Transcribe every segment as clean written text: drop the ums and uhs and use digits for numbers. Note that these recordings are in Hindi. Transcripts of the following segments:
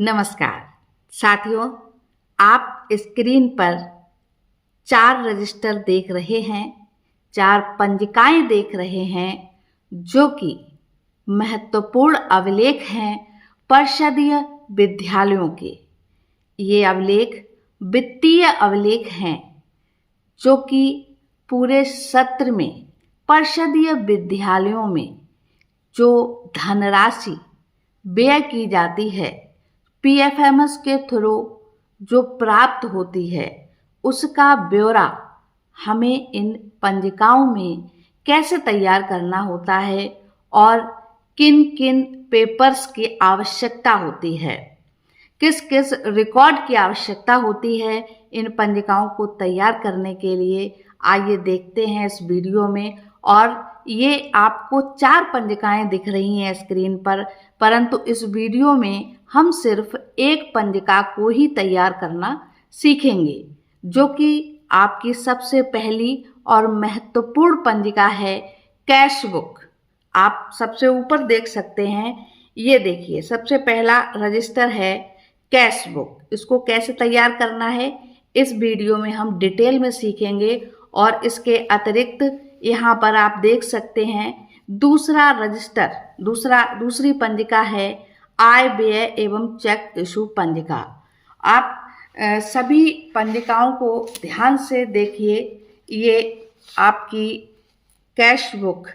नमस्कार साथियों, आप स्क्रीन पर 4 रजिस्टर देख रहे हैं, 4 पंजिकाएं देख रहे हैं जो कि महत्वपूर्ण अभिलेख हैं परिषदीय विद्यालयों के। ये अभिलेख वित्तीय अभिलेख हैं जो कि पूरे सत्र में परिषदीय विद्यालयों में जो धनराशि व्यय की जाती है पीएफएमएस के थ्रू जो प्राप्त होती है उसका ब्यौरा हमें इन पंजिकाओं में कैसे तैयार करना होता है और किन किन पेपर्स की आवश्यकता होती है, किस किस रिकॉर्ड की आवश्यकता होती है इन पंजिकाओं को तैयार करने के लिए। आइए देखते हैं इस वीडियो में। और ये आपको 4 पंजिकाएं दिख रही हैं स्क्रीन पर, परंतु इस वीडियो में हम सिर्फ एक पंजिका को ही तैयार करना सीखेंगे जो कि आपकी सबसे पहली और महत्वपूर्ण पंजिका है कैश बुक। आप सबसे ऊपर देख सकते हैं, ये देखिए सबसे पहला रजिस्टर है कैश बुक। इसको कैसे तैयार करना है इस वीडियो में हम डिटेल में सीखेंगे। और इसके अतिरिक्त यहाँ पर आप देख सकते हैं दूसरा रजिस्टर, दूसरी पंजिका है आय व्यय एवं चेक इशू पंजिका। आप सभी पंजिकाओं को ध्यान से देखिए। ये आपकी कैश बुक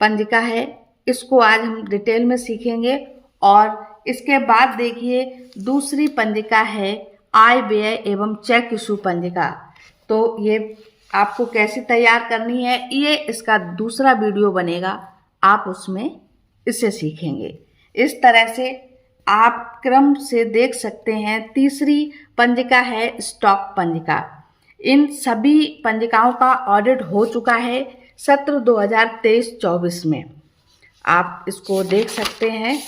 पंजिका है, इसको आज हम डिटेल में सीखेंगे। और इसके बाद देखिए दूसरी पंजिका है आय व्यय एवं चेक इशू पंजिका। तो ये आपको कैसे तैयार करनी है ये इसका दूसरा वीडियो बनेगा, आप उसमें इसे सीखेंगे। इस तरह से आप क्रम से देख सकते हैं। तीसरी पंजिका है स्टॉक पंजिका। इन सभी पंजिकाओं का ऑडिट हो चुका है सत्र 2023-24 में। आप इसको देख सकते हैं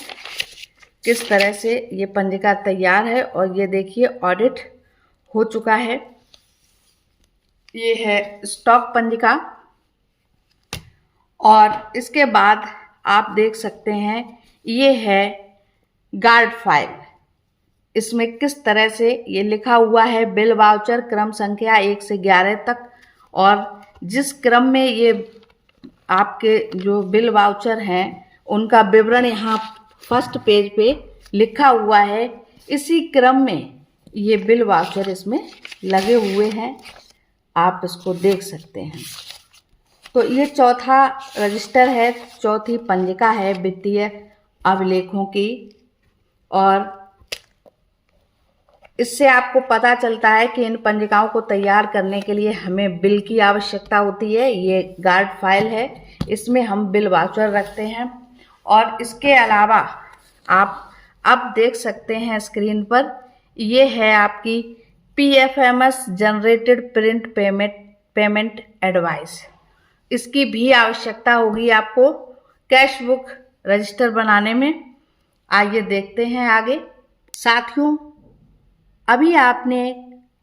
किस तरह से ये पंजिका तैयार है। और ये देखिए ऑडिट हो चुका है। ये है स्टॉक पंजिका। और इसके बाद आप देख सकते हैं ये है गार्ड फाइल। इसमें किस तरह से ये लिखा हुआ है बिल वाउचर क्रम संख्या 1 से 11 तक। और जिस क्रम में ये आपके जो बिल वाउचर हैं उनका विवरण यहाँ फर्स्ट पेज पे लिखा हुआ है, इसी क्रम में ये बिल वाउचर इसमें लगे हुए हैं, आप इसको देख सकते हैं। तो ये चौथा रजिस्टर है, चौथी पंजिका है वित्तीय अभिलेखों की। और इससे आपको पता चलता है कि इन पंजिकाओं को तैयार करने के लिए हमें बिल की आवश्यकता होती है। ये गार्ड फाइल है, इसमें हम बिल वाउचर रखते हैं। और इसके अलावा आप अब देख सकते हैं स्क्रीन पर, ये है आपकी PFMS generated print payment advice. इसकी भी आवश्यकता होगी आपको कैश बुक रजिस्टर बनाने में। आइए देखते हैं आगे। साथियों, अभी आपने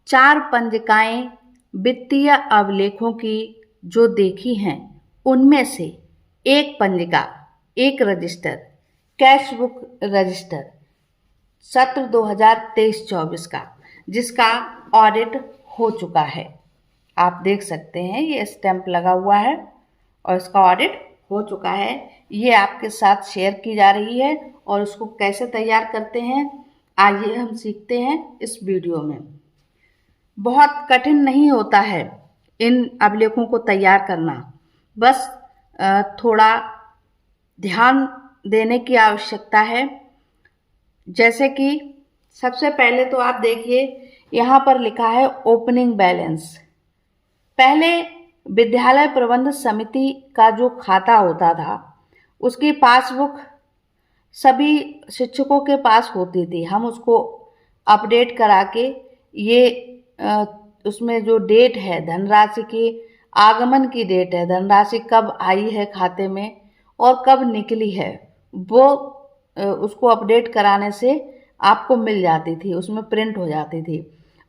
4 पंजिकाएं वित्तीय अभिलेखों की जो देखी हैं उनमें से एक पंजिका, एक रजिस्टर कैश बुक रजिस्टर सत्र 2023-24 का, जिसका ऑडिट हो चुका है। आप देख सकते हैं ये स्टैंप लगा हुआ है और इसका ऑडिट हो चुका है। ये आपके साथ शेयर की जा रही है। और उसको कैसे तैयार करते हैं आइए हम सीखते हैं इस वीडियो में। बहुत कठिन नहीं होता है इन अभिलेखों को तैयार करना, बस थोड़ा ध्यान देने की आवश्यकता है। जैसे कि सबसे पहले तो आप देखिए यहाँ पर लिखा है ओपनिंग बैलेंस। पहले विद्यालय प्रबंध समिति का जो खाता होता था उसकी पासबुक सभी शिक्षकों के पास होती थी। हम उसको अपडेट करा के ये उसमें जो डेट है धनराशि की आगमन की डेट है, धनराशि कब आई है खाते में और कब निकली है, वो उसको अपडेट कराने से आपको मिल जाती थी, उसमें प्रिंट हो जाती थी।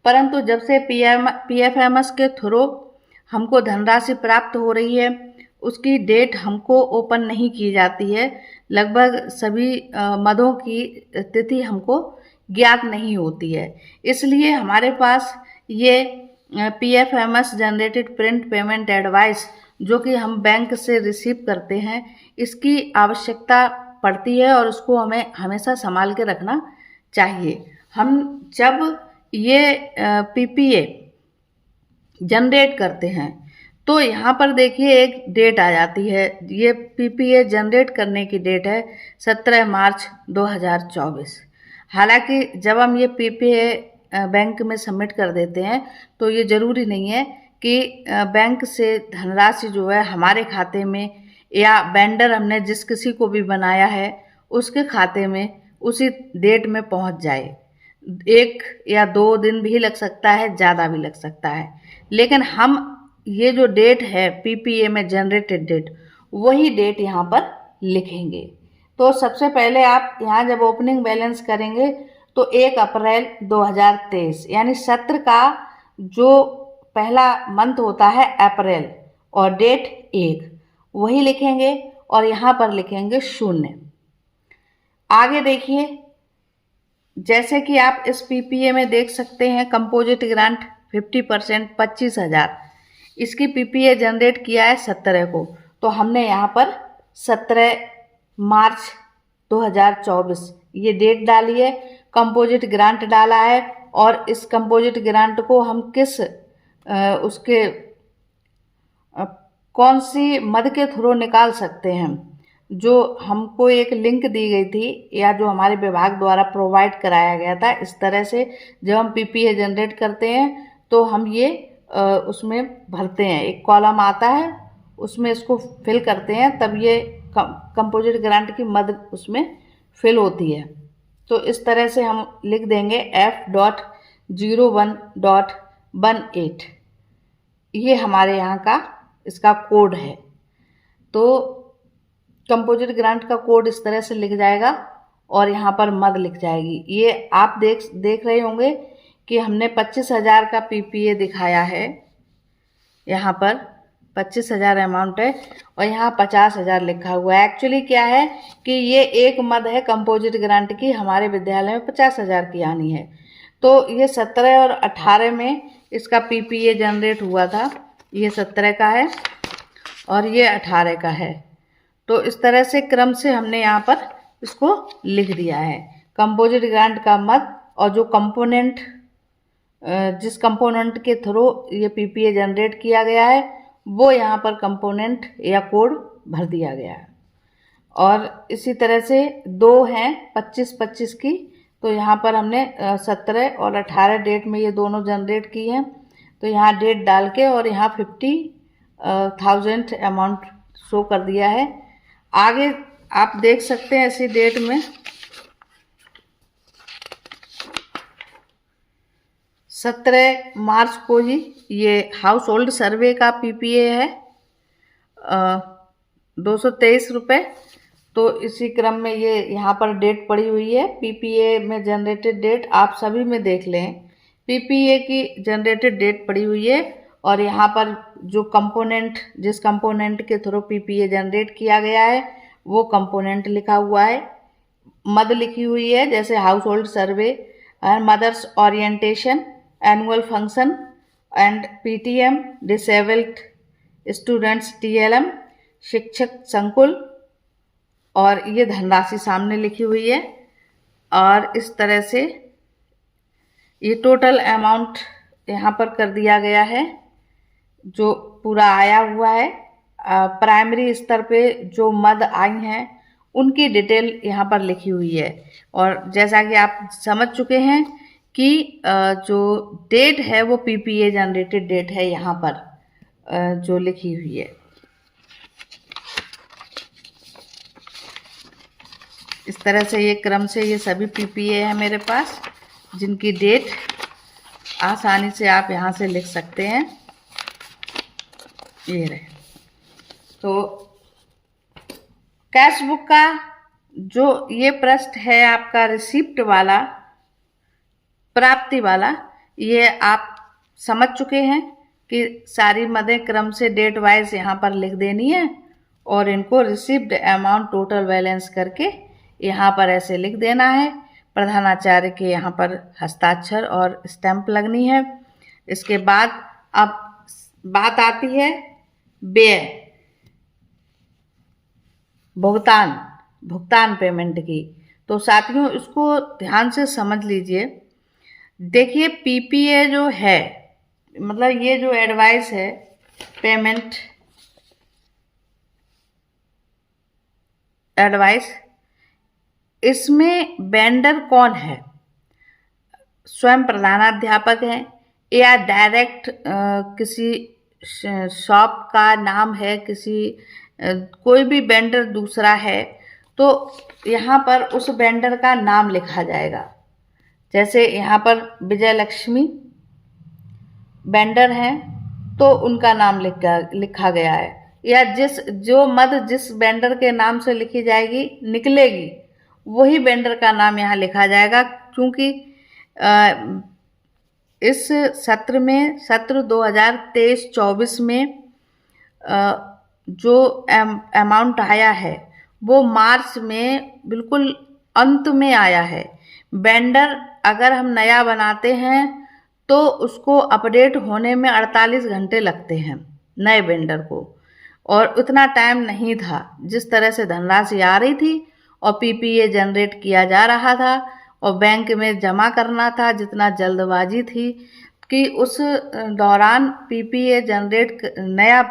परंतु जब से पीएफएमएस के थ्रू हमको धनराशि प्राप्त हो रही है उसकी डेट हमको ओपन नहीं की जाती है, लगभग सभी मदों की तिथि हमको ज्ञात नहीं होती है। इसलिए हमारे पास ये PFMS generated print payment advice जो कि हम बैंक से रिसीव करते हैं, इसकी आवश्यकता पड़ती है और उसको हमें हमेशा संभाल के रखना चाहिए। हम जब ये PPA जनरेट करते हैं तो यहाँ पर देखिए एक डेट आ जाती है। ये PPA जनरेट करने की डेट है 17 मार्च 2024। हालांकि जब हम ये PPA बैंक में सबमिट कर देते हैं तो ये ज़रूरी नहीं है कि बैंक से धनराशि जो है हमारे खाते में या वेंडर हमने जिस किसी को भी बनाया है उसके खाते में उसी डेट में पहुंच जाए। 1 या 2 दिन भी लग सकता है, ज़्यादा भी लग सकता है, लेकिन हम ये जो डेट है PPA में जनरेटेड डेट, वही डेट यहाँ पर लिखेंगे। तो सबसे पहले आप यहाँ जब ओपनिंग बैलेंस करेंगे तो 1 अप्रैल 2023 यानी सत्र का जो पहला मंथ होता है अप्रैल और डेट 1 वही लिखेंगे और यहाँ पर लिखेंगे 0। आगे देखिए, जैसे कि आप इस PPA में देख सकते हैं कंपोजिट ग्रांट 50% 25,000, इसकी PPA जनरेट किया है 17 को, तो हमने यहाँ पर 17 मार्च 2024 ये डेट डाली है, कंपोजिट ग्रांट डाला है और इस कंपोजिट ग्रांट को हम किस उसके कौन सी मद के थ्रू निकाल सकते हैं। जो हमको एक लिंक दी गई थी या जो हमारे विभाग द्वारा प्रोवाइड कराया गया था, इस तरह से जब हम PPA जनरेट करते हैं तो हम ये उसमें भरते हैं, एक कॉलम आता है उसमें इसको फिल करते हैं, तब ये कंपोजिट ग्रांट की मद उसमें फिल होती है। तो इस तरह से हम लिख देंगे F.01.18, ये हमारे यहाँ का इसका कोड है। तो कंपोजिट ग्रांट का कोड इस तरह से लिख जाएगा और यहाँ पर मद लिख जाएगी। ये आप देख रहे होंगे कि हमने 25,000 का PPA दिखाया है, यहाँ पर 25,000 अमाउंट है और यहाँ 50,000 लिखा हुआ है। एक्चुअली क्या है कि ये एक मद है कंपोजिट ग्रांट की, हमारे विद्यालय में 50,000 की आनी है। तो ये 17 और 18 में इसका PPA जनरेट हुआ था, ये 17 का है और ये 18 का है। तो इस तरह से क्रम से हमने यहाँ पर इसको लिख दिया है। कंपोजिट ग्रांट का मद और जो कंपोनेंट जिस कंपोनेंट के थ्रू ये PPA जनरेट किया गया है वो यहाँ पर कंपोनेंट या कोड भर दिया गया है। और इसी तरह से 2 हैं 25-25 की, तो यहाँ पर हमने 17 और 18 डेट में ये दोनों जनरेट की हैं, तो यहाँ डेट डाल के और यहाँ 50,000 अमाउंट शो कर दिया है। आगे आप देख सकते हैं इसी डेट में 17 मार्च को ही ये हाउस होल्ड सर्वे का PPA है 223 रुपये। तो इसी क्रम में ये यहाँ पर डेट पड़ी हुई है PPA में जनरेटेड डेट, आप सभी में देख लें PPA की जनरेटेड डेट पड़ी हुई है और यहाँ पर जो कंपोनेंट जिस कंपोनेंट के थ्रू PPA जनरेट किया गया है वो कंपोनेंट लिखा हुआ है, मद लिखी हुई है जैसे household survey, mothers orientation, annual function and PTM, disabled students TLM, शिक्षक संकुल, और ये धनराशि सामने लिखी हुई है। और इस तरह से ये टोटल अमाउंट यहाँ पर कर दिया गया है जो पूरा आया हुआ है। प्राइमरी स्तर पे जो मद आई हैं उनकी डिटेल यहाँ पर लिखी हुई है। और जैसा कि आप समझ चुके हैं कि जो डेट है वो PPA जनरेटेड डेट है यहाँ पर जो लिखी हुई है। इस तरह से ये क्रम से ये सभी PPA है मेरे पास जिनकी डेट आसानी से आप यहाँ से लिख सकते हैं। ये रहे। तो कैश बुक का जो ये पृष्ठ है आपका रिसिप्ट वाला, प्राप्ति वाला, ये आप समझ चुके हैं कि सारी मदें क्रम से डेट वाइज यहाँ पर लिख देनी है और इनको रिसीव्ड अमाउंट टोटल बैलेंस करके यहाँ पर ऐसे लिख देना है। प्रधानाचार्य के यहाँ पर हस्ताक्षर और स्टैंप लगनी है। इसके बाद अब बात आती है व्यय, भुगतान पेमेंट की। तो साथियों इसको ध्यान से समझ लीजिए। देखिए पीपीए जो है, मतलब ये जो एडवाइस है पेमेंट एडवाइस, इसमें वेंडर कौन है? स्वयं प्रधानाध्यापक है या डायरेक्ट किसी शॉप का नाम है, कोई भी वेंडर दूसरा है, तो यहाँ पर उस वेंडर का नाम लिखा जाएगा। जैसे यहाँ पर विजय लक्ष्मी वेंडर हैं तो उनका नाम लिखा गया है, या जो मद जिस वेंडर के नाम से लिखी जाएगी निकलेगी वही वेंडर का नाम यहाँ लिखा जाएगा। क्योंकि इस सत्र 2023-24 में जो अमाउंट आया है वो मार्च में बिल्कुल अंत में आया है। वेंडर अगर हम नया बनाते हैं तो उसको अपडेट होने में 48 घंटे लगते हैं नए वेंडर को, और उतना टाइम नहीं था जिस तरह से धनराशि आ रही थी और पीपीए जनरेट किया जा रहा था और बैंक में जमा करना था। जितना जल्दबाजी थी कि उस दौरान पीपीए जनरेट नया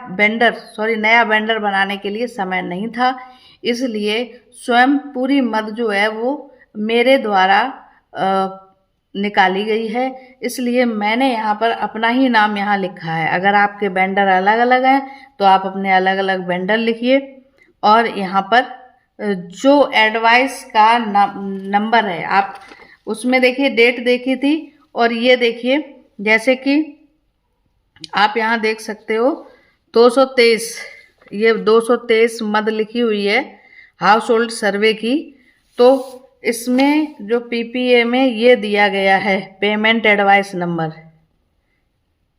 वेंडर बनाने के लिए समय नहीं था। इसलिए स्वयं पूरी मद जो है वो मेरे द्वारा निकाली गई है, इसलिए मैंने यहाँ पर अपना ही नाम यहाँ लिखा है। अगर आपके वेंडर अलग अलग हैं तो आप अपने अलग अलग वेंडर लिखिए। और यहाँ पर जो एडवाइस का नंबर है, आप उसमें देखिए डेट देखी थी, और ये देखिए जैसे कि आप यहाँ देख सकते हो 223, ये 223 मद लिखी हुई है हाउस होल्ड सर्वे की। तो इसमें जो पीपीए में ये दिया गया है पेमेंट एडवाइस नंबर,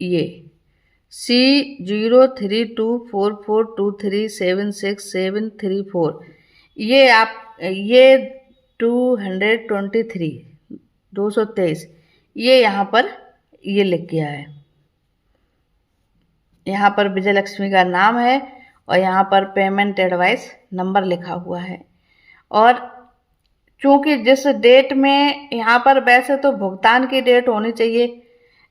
ये C032442376734, ये 223 ये यहाँ पर ये लिख गया है। यहाँ पर विजय लक्ष्मी का नाम है और यहाँ पर पेमेंट एडवाइस नंबर लिखा हुआ है। और क्योंकि जिस डेट में यहाँ पर वैसे तो भुगतान की डेट होनी चाहिए,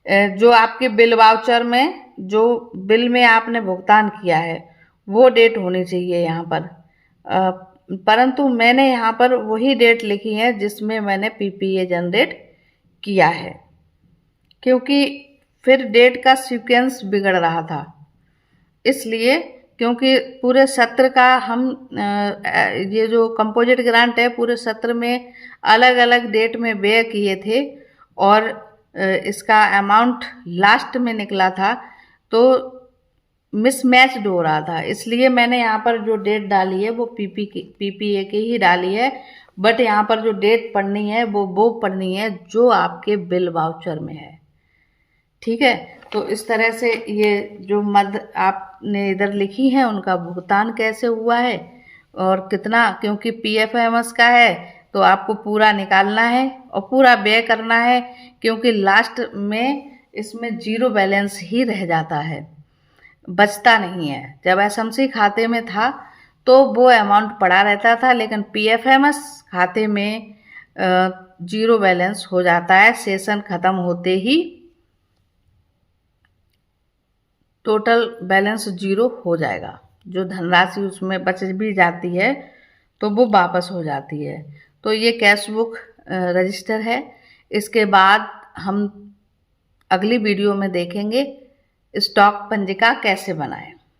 जो आपके बिल वाउचर में जो बिल में आपने भुगतान किया है वो डेट होनी चाहिए यहाँ पर, परंतु मैंने यहाँ पर वही डेट लिखी है जिसमें मैंने पीपीए जनरेट किया है, क्योंकि फिर डेट का सीक्वेंस बिगड़ रहा था। इसलिए क्योंकि पूरे सत्र का हम ये जो कंपोजिट ग्रांट है पूरे सत्र में अलग अलग डेट में व्यय किए थे और इसका अमाउंट लास्ट में निकला था तो मिसमैच्ड हो रहा था। इसलिए मैंने यहाँ पर जो डेट डाली है वो पीपीए की ही डाली है, बट यहाँ पर जो डेट पढ़नी है वो पढ़नी है जो आपके बिल वाउचर में है। ठीक है, तो इस तरह से ये जो मद आपने इधर लिखी है उनका भुगतान कैसे हुआ है और कितना, क्योंकि पीएफएमएस का है तो आपको पूरा निकालना है और पूरा व्यय करना है, क्योंकि लास्ट में इसमें जीरो बैलेंस ही रह जाता है, बचता नहीं है। जब एसएमसी खाते में था तो वो अमाउंट पड़ा रहता था, लेकिन पीएफएमएस खाते में जीरो बैलेंस हो जाता है। सेशन खत्म होते ही टोटल बैलेंस जीरो हो जाएगा, जो धनराशि उसमें बच भी जाती है तो वो वापस हो जाती है। तो ये कैश बुक रजिस्टर है। इसके बाद हम अगली वीडियो में देखेंगे स्टॉक पंजिका कैसे बनाएं।